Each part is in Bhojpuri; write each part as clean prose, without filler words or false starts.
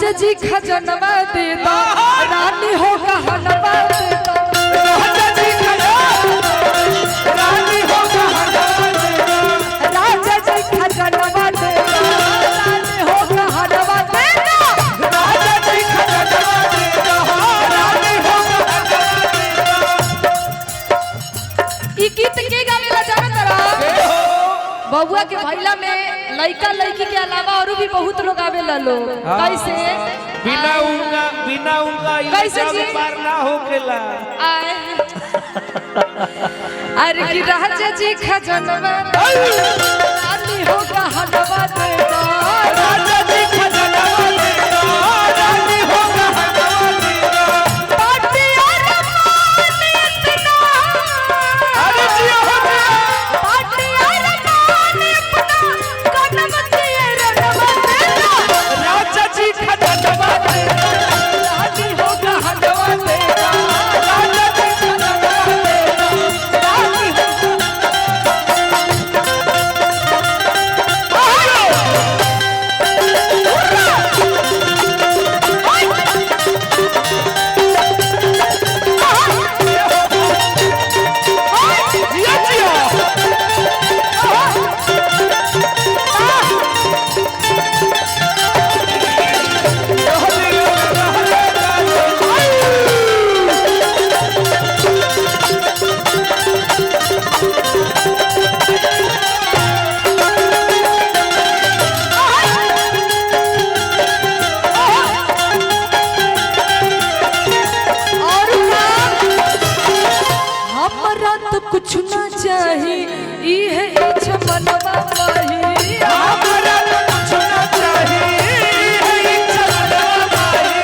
राजा जी खजनवा दे दो रानी हो कहनवा दे दो राजा जी रानी हो कहनवा दे दो राजा जी खजनवा दे दो रानी हो कहनवा दे दो राजा जी खजनवा दे दो रानी हो कहनवा दे दो। ई गीत के गावेला जानत रहा बबुआ के भैला में लड़का लड़की के अलावा और भी बहुत लोग आवेला लोग कैसे बिना उनका कैसे जी पार ना होकेला आए अरे कि राजा जी खजनवा रानी हो कहनवा दे दो राजा जी खजनवा दे दो रानी हो कहनवा दे दो। पाटिया रमान इतना अरे जियो हो गया पाटिया रमान अपना कदम दिए रनवा दे दो राजा जी खजनवा दे दो रानी हो कहनवा दे दो राजा जी खजनवा दे दो रानी हो जियो जियो और हमरा तो कुछ ना चाहिए ई है इच्छा मनवा माही हमरा तो कुछ ना चाहिए इच्छा मनवा माही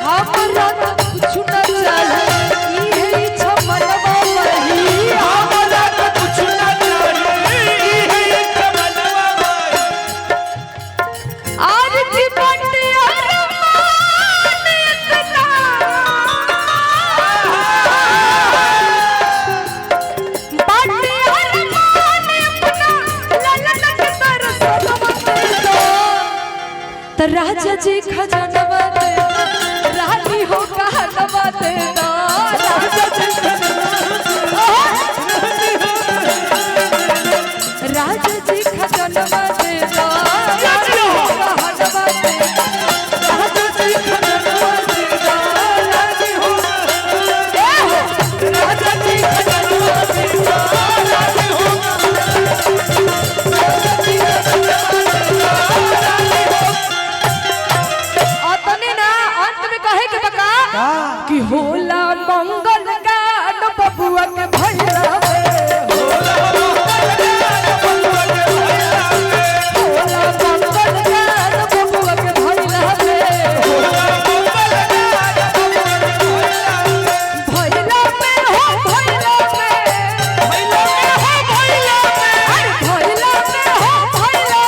हमरा तो कुछ ना चाहिए ई है इच्छा मनवा माही हमरा तो कुछ ना चाहिए इच्छा मनवा माही। आज की बंटिया रमान इतना बंटिया रमान अपना ललन के तरसवा दे दो त राजा जी खजनवा दे दो रानी हो कहनवा दे दो राजा जी राजा जी खजनवा दे दो रानी हो कहनवा दे दो राजा जी खजनवा दे दो रानी हो राजा जी खजनवा दे दो रानी हो राजा जी खजनवा दे दो रानी हो। अतने ना अंत में कहे के बका कि होला मंगल गान बबुआ के भैया होला मंगल गान बबुआ के भैया भैला में हो भैला में भैला में हो भैला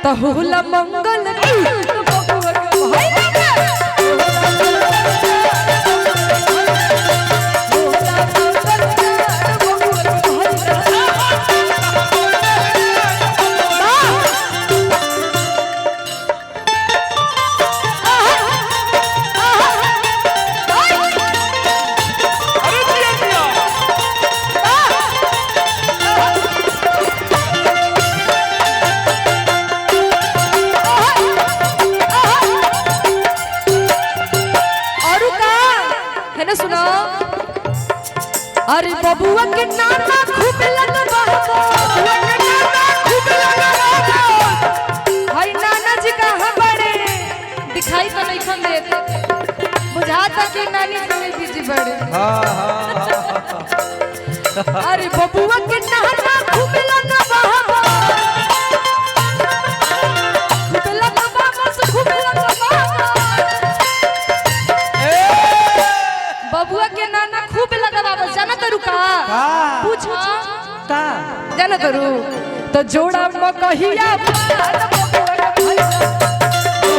तो होला मंगल गान बबुआ के भैया सुनो अरे बबुआ के नाना खूब लगवा हाय नाना जी कहाँ बड़े दिखाई तो नहीं खन देते बुझाता कि नानी समय बिजी बड़े अरे बबुआ के नाना खूब लगवा बबुआ के नाना खूब लगावा जाना तरू का पूछो का जाना तरू तो जोड़ा मकहिया पान बबुआ के भैया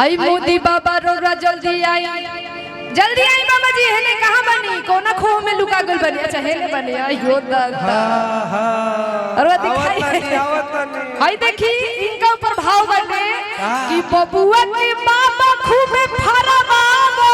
आई मोदी बाबा रोरा जल्दी आई बाबा जी। हेने कहाँ बनी कोना खो में लुका गल बनी। अच्छा हेने बनी आयो दादा। अरे दिखाई आई देखी इनका ऊपर भाव बने कि बबुआ के बाबा खूब फरमावो